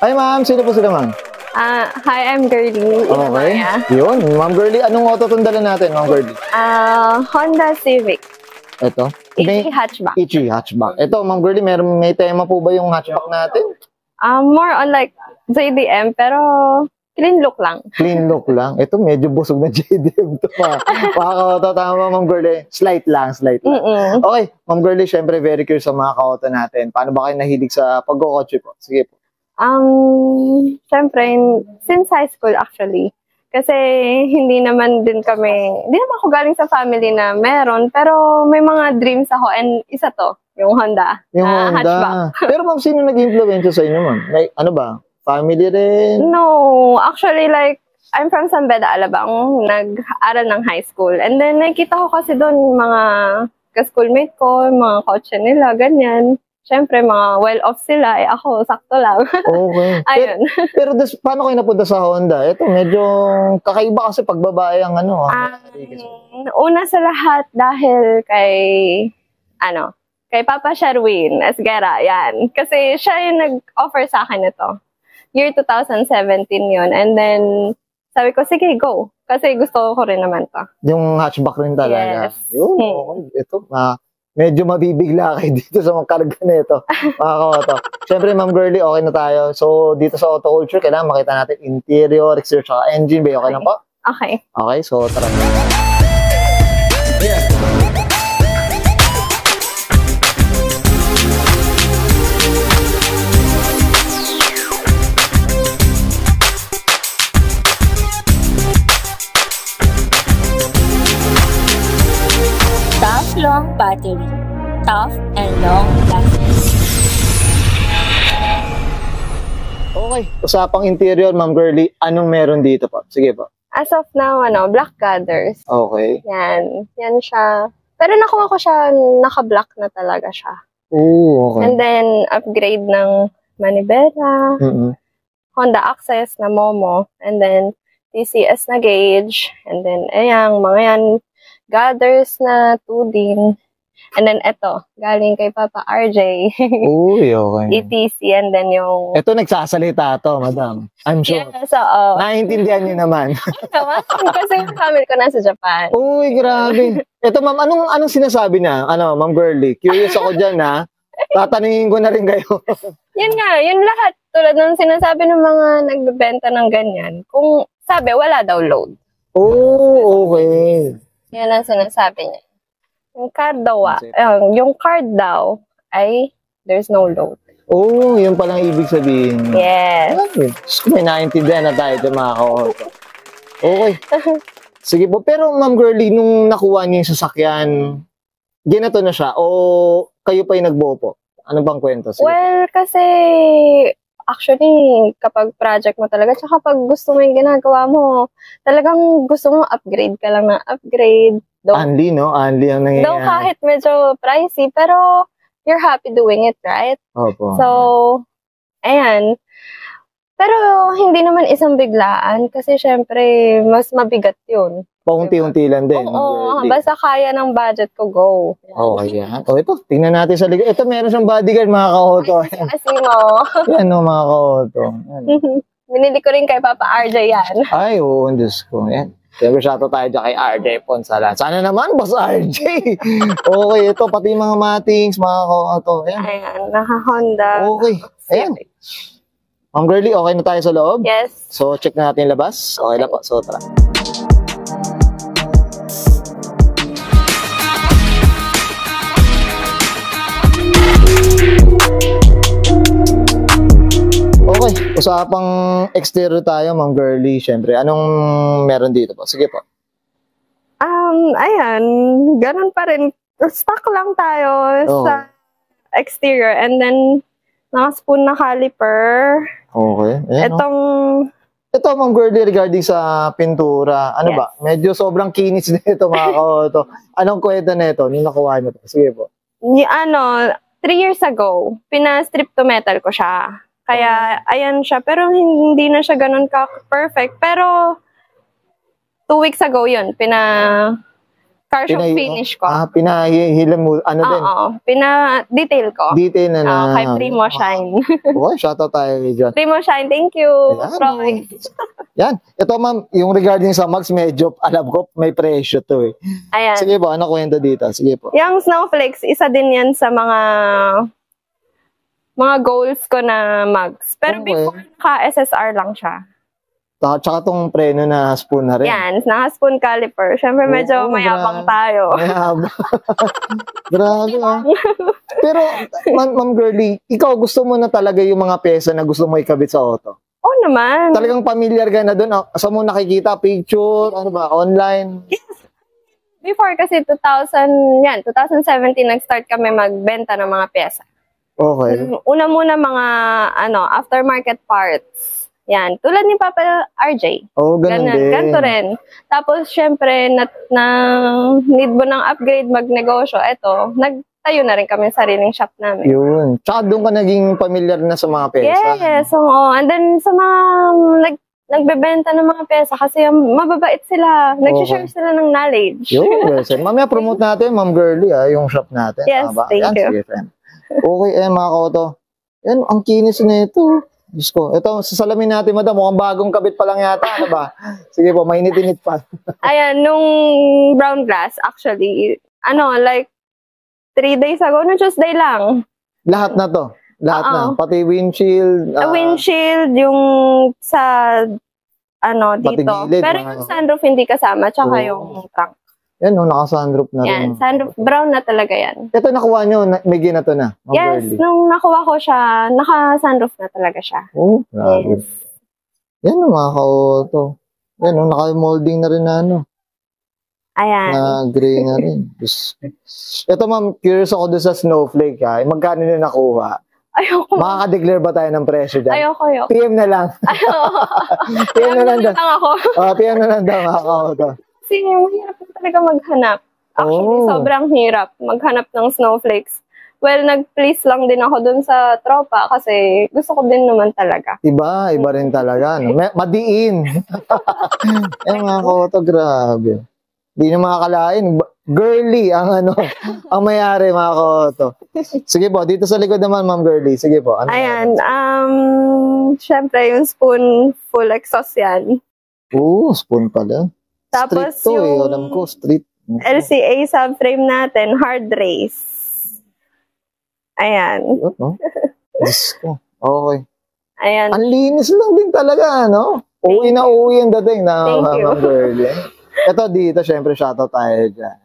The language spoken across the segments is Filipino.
Ay, ma'am. Sino po sila, ma'am? Hi, I'm Girlie. Okay. Yun. Ma'am Girlie, anong auto itong dala natin, ma'am Girlie? Honda Civic. Ito? EG hatchback. EG hatchback. Ito, ma'am Girlie, may tema po ba yung hatchback natin? More on like JDM, pero clean look lang. Clean look lang. Ito, medyo busog na JDM ito pa. Makaka-auto, tama, ma'am Girlie. Slight lang. Okay, ma'am Girlie, syempre very curious sa mga ka-auto natin. Paano ba kayo nahilig sa pag-kotse po? Sige po. Syempre, since high school actually. Kasi hindi naman ako galing sa family na meron, pero may mga dreams ako and isa to, yung Honda. Yung Honda. Hatchback. Pero ma'am, sino nag-influence sa inyo, ma'am? Like, ano ba? Family rin? No, actually like, I'm from San Beda, Alabang, nag-aral ng high school. And then nakita ko kasi doon mga ka-schoolmate ko, mga kotse nila, ganyan. Siyempre, mga well-off sila. Ako, sakto lang. Okay. Ayun. Pero paano kayo napunta sa Honda? Ito, medyo kakaiba kasi pagbabae ang ano. Una sa lahat, dahil kay Papa Sherwin Esguera, yan. Kasi siya yung nag-offer sa akin ito. Year 2017 yun. And then, sabi ko, sige, go. Kasi gusto ko rin naman to. Yung hatchback rin talaga. Yes. Yun, okay. Ito, medyo mabibigla kayo dito sa mga karga na ito. Mga ka-auto. Siyempre, ma'am Girlie, okay na tayo. So, dito sa auto culture, kailangan makita natin interior, exterior, saka engine. Ba, okay lang po? Okay. Okay, so tara na. Long battery, tough and long lasting. Okay, usapang interior, ma'am Girlie, anong meron dito po? Sige po. As of now, black gutters. Okay. Yan siya. Pero nakuha ko siya, naka-black na talaga siya. Oo, okay. And then, upgrade ng manibela, Honda Access na Momo, and then, TCS na gauge, and then, mga yan, gutters na 2D. And then, eto, galing kay Papa RJ. Uy, okay. ETC, and then yung... Ito, nagsasalita to, madam. I'm sure. Yes, oo. Naiintindihan niyo naman. Kasi yung family ko nasa Japan. Uy, grabe. Ito, ma'am, anong sinasabi na? Ma'am Girlie? Curious ako dyan, ha? Tatanungin ko na rin kayo. Yun nga, yun lahat. Tulad ng sinasabi ng mga nagbebenta ng ganyan. Kung sabi, wala daw load. Oh, okay. Yan ang sinasabi niya. Yung card daw ay there's no load. Oh, yun palang ibig sabihin. Yes. May naintindihan na tayo mga ka-auto. Okay. Sige po. Pero ma'am Girlie, nung nakuha niyo yung sasakyan, ginato na siya o kayo pa yung nagbuo po? Ano bang kwento? Sige. Well, kasi actually, kapag project mo talaga, tsaka kapag gusto mo yung ginagawa mo, talagang gusto mo upgrade ka lang na upgrade. Anli, no? Anli ang nangyayari. Though kahit medyo pricey, pero you're happy doing it, right? Opo. So, ayan. Pero hindi naman isang biglaan kasi syempre, mas mabigat yun. Paunti-unti lang din. Oo, basta kaya ng budget ko, go. Okay, yan. O ito, tingnan natin sa likod. Ito, meron siyang bodyguard, mga ka-auto. Kasi mo. Yan, mga ka-auto. Binili ko rin kay Papa RJ yan. Ay, oo, Diyos ko. Yan. Siyempre, shoutout tayo dyan kay RJ Ponsalan. Sana naman, boss RJ. Okay, ito, pati mga matings, mga ka-auto. Ayan, naka-Honda. Okay, ayan. Ma'am Girlie, okay na tayo sa loob? Yes. So, check na natin yung labas. Okay na po. So, tara. Okay, usapang exterior tayo, Ma'am Girlie, syempre. Anong meron dito po? Sige po. Ayan, ganun pa rin. Stuck lang tayo sa exterior. And then, naka-spoon na caliper. Okay. Ayan, Ito, Ma'am Girlie, regarding sa pintura, ano ba? Medyo sobrang kinis nito, mga ka-auto. Anong kwento nito? Nung nakuha nyo to? Sige po. 3 years ago, pina-strip to metal ko siya. Kaya, ayan siya. Pero hindi na siya ganun ka-perfect. Pero, 2 weeks ago yun, car shop finish ko. Pinahilan mo, ano din? Oo, detail ko. Detail na na. Kay Primo Shine. Okay, shoutout tayo dyan. Primo Shine, thank you. Yan, yan. Ito ma'am, yung regarding sa mags, medyo alam ko may presyo to eh. Ayan. Sige po, ano kwento dito? Sige po. Yung snowflakes, isa din yan sa mga goals ko na mags. Pero Okay. before, ka-SSR lang siya. Tsaka tong preno na spoon na rin. Yan, naka-spoon caliper. Siyempre, medyo mayabang tayo. Mayabang. Grabe ah. Pero, Ma'am Girlie, ikaw gusto mo na talaga yung mga pyesa na gusto mo ikabit sa auto? Oo naman. Talagang familiar ka na doon? Saan mo nakikita? Picture? Ano ba? Online? Yes. Before kasi 2017 nag-start kami magbenta ng mga pyesa. Okay. Una muna mga aftermarket parts. Yan, tulad ni Papa RJ. Oh, ganun din. Ganito rin. Tapos, syempre, na need mo ng upgrade, magnegosyo. Eto, nagtayo na rin kami sariling shop namin. Yun. Tsaka doon ka naging familiar na sa mga pyesa. Yes, oo. And then, sa mga nagbebenta ng mga pyesa, kasi mababait sila. Nag-share sila ng knowledge. Yun, well said. Mamaya promote natin, Ma'am Girlie, yung shop natin. Yes, thank you. Sige, friend. Okay, mga kauto. Yan, ang kinis na ito. Diyos ko. Ito, sasalamin natin, madam. Mukhang bagong kabit pa lang yata. Ano ba? Sige po, mainit-init pa. Ayan, nung brown glass, actually, like 3 days ago, no Tuesday lang. Lahat na to. Lahat na. Pati windshield. Windshield, yung sa, dito. Patigilid, Pero yung sunroof hindi kasama, tsaka yung trunk. Yan, naka-sunroof na rin. Yan, sunroof, brown na talaga yan. Ito, nakuha nyo, may ginato na. Yes, Girlie. nung nakuha ko siya, naka-sunroof na talaga siya. Oh, grabe. Yes. Yan, mga kauto. Yan, naka-molding na rin na Ayan. na gray na rin. Ito, ma'am, curious ako doon sa snowflake, ha? Magkano na nakuha? Ayoko. Makaka-declare ba tayo ng presyo dyan? Ayoko. PM na lang. PM na lang daw. ako. PM na lang daw, mga kauto. Kasi mahirap talaga maghanap. Actually, sobrang hirap maghanap ng snowflakes. Well, nag-please lang din ako dun sa tropa kasi gusto ko din naman talaga. Iba rin talaga. No? Madiin. Mga kauto, grabe. Hindi na makakalain. Girlie ang ang mayari, mga kauto. Sige po, dito sa likod naman, Ma'am Girlie. Sige po. Ayan, syempre yung spoon full exhaust yan. Spoon pala. Tapos street to yung alam ko, street. LCA subframe natin, hard race. Ayan. Diyos ko. Okay. Ayan. Ang linis lang din talaga, no? Uwi na uwi ang dating na Ma'am Girlie. Ito dito, syempre, shoutout tayo dyan.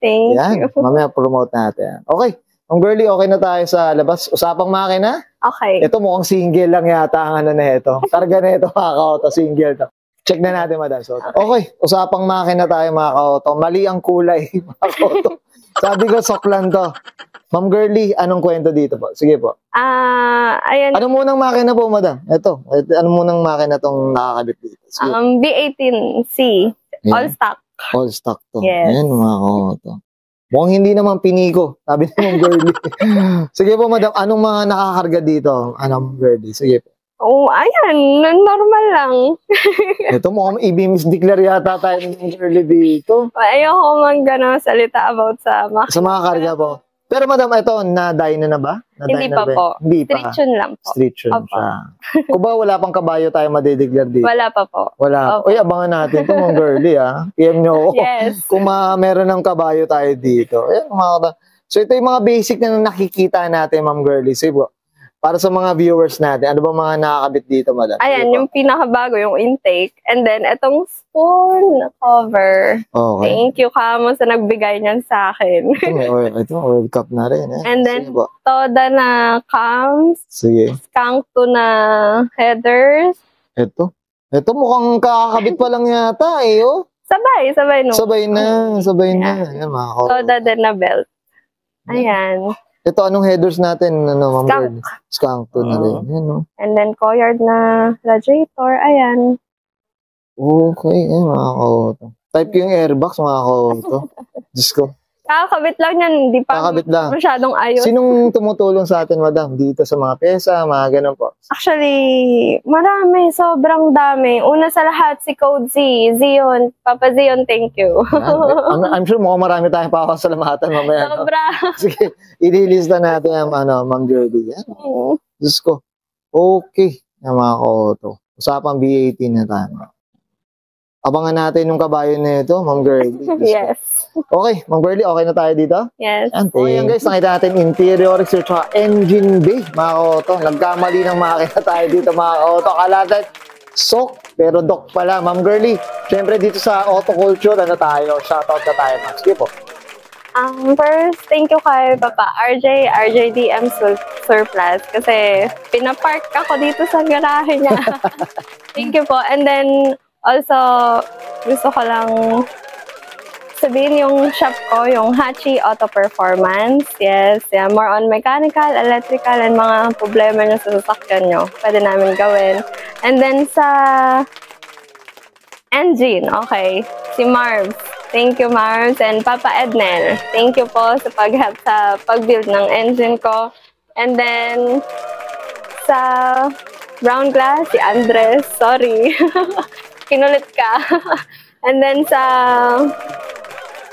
Thank you. Mamaya promote natin. Okay. Ma'am Girlie, okay na tayo sa labas. Usapang makina? Okay. Ito mukhang single lang yata ang na ito. Karga na ito, mga kauto. Single to. Check na natin, madam. So, okay. Usapang makina tayo, mga kauto. Mali ang kulay, mga kauto. Sabi ko, soklan to. Ma'am Girlie, anong kwento dito po? Sige po. Ayan. Ano munang makina po, madam? Ito. Ano munang makina tong nakakabit dito? Sige. B18C. Ayan. All stock. All stock to. Yes. Ayan, mga kauto. Mukhang hindi naman piniko. Sabi ni Ma'am Girlie. Sige po, madam. Anong mga nakakarga dito? Ma'am Girlie? Sige po. Ayan. Normal lang. Ito mukhang i-misdeclare yata tayo ng Girlie dito. Ayoko salita about sa Sa mga karga po. Pero madam, ito, na-die na ba? Hindi pa po. Hindi pa. Street tune lang po. Street tune siya. Kung ba wala pang kabayo tayo madideclare dito? Wala pa po. Wala. Opo. Uy, abangan natin ito, Ma'am Girlie, ha? PM nyo ako. Yes. Kung meron ng kabayo tayo dito. Ayan, so ito yung mga basic na nakikita natin, Ma'am Girlie. Sige po. Para sa mga viewers natin, ano ba mga nakakabit dito, madam? Ayan, yung pinakabago, yung intake. And then, itong spoon cover. Okay. Thank you, Kamo, sa nagbigay niyan sa akin. Ito, oil cup na rin. Eh. And then, sige po. Toda na cams. Sige. Skunk to na headers. Ito mukhang kakakabit pa lang yata eh, oh. Sabay, no? Sabay na. Ayan, mga kauto. Toda din na belt. Ayan. Ito, anong headers natin, Ma'am Skunk. Girlie? Skunk to na rin. Yan, no? And then, coyard na radiator. Ayan. Okay, mga kauto. Type ko yung airbox, mga kauto. Diyos ko. Kakabit lang yan, hindi pa Kakabit lang. masyadong ayos. Sinong tumutulong sa atin, madam? Dito sa mga pyesa, mga ganun po. Actually, marami, sobrang dami. Una sa lahat, si Code Z. Zion, Papa Zion, thank you. I'm sure mukhang marami tayong papasalamatan mamaya. No? Sobra. Sige, ililista natin ang Ma'am Jordy. Yan. Diyos ko. Okay. Yan mga ka-auto. Usapang B18 na tayo. Abangan natin yung kabayo na ito, Ma'am Girlie. Yes. Okay, Ma'am Girlie, okay na tayo dito? Yes. Okay, yan guys, nakita natin interior exterior at engine bay, mga ka-auto. Nagkamali ng makina tayo dito, mga ka-auto. Akala natin, sok, pero doc pala. Ma'am Girlie, syempre dito sa auto culture, ano tayo? Shoutout na tayo, ma'am. Sige po. First, thank you kay Papa RJDM Surplus kasi pinapark ako dito sa garahe niya. Thank you po. And then, also, gusto ko lang sabihin yung shop ko, yung Hachi Auto Performance. Yes, yeah, more on mechanical, electrical, and mga problema nyo sa sasakyan nyo. Pwede namin gawin. And then sa engine, okay, si Marvs. Thank you, Marvs. And Papa Ednel, thank you po sa pag-help sa pag-build ng engine ko. And then, sa brown glass, si Andres, sorry. Kinulit ka. And then sa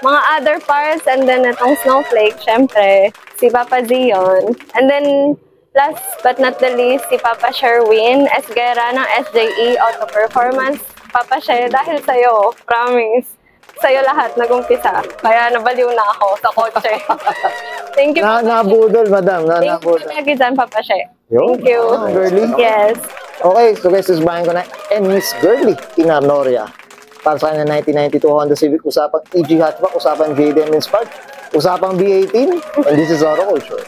mga other parts, and then itong snowflake, syempre, si Papa Zion. And then, last but not the least, si Papa Sherwin Esguera ng SJE Auto Performance. Papa Sher, dahil sa'yo, promise. Sa'yo lahat, nag-umpisa. Kaya nabaliw na ako sa kotse. Thank you. Nabudol, madam. Thank you Nabudol. lagi dyan, Papa Sher. Yo, Thank you. Girlie. Yes. Okay, so guys, susbahin ko na and Miss Girlie Tinarnoria. Para sa kanya 1992 Honda Civic, usapang EG hatchback, usapang JDM Inspired, usapang B18, and this is Auto Culture.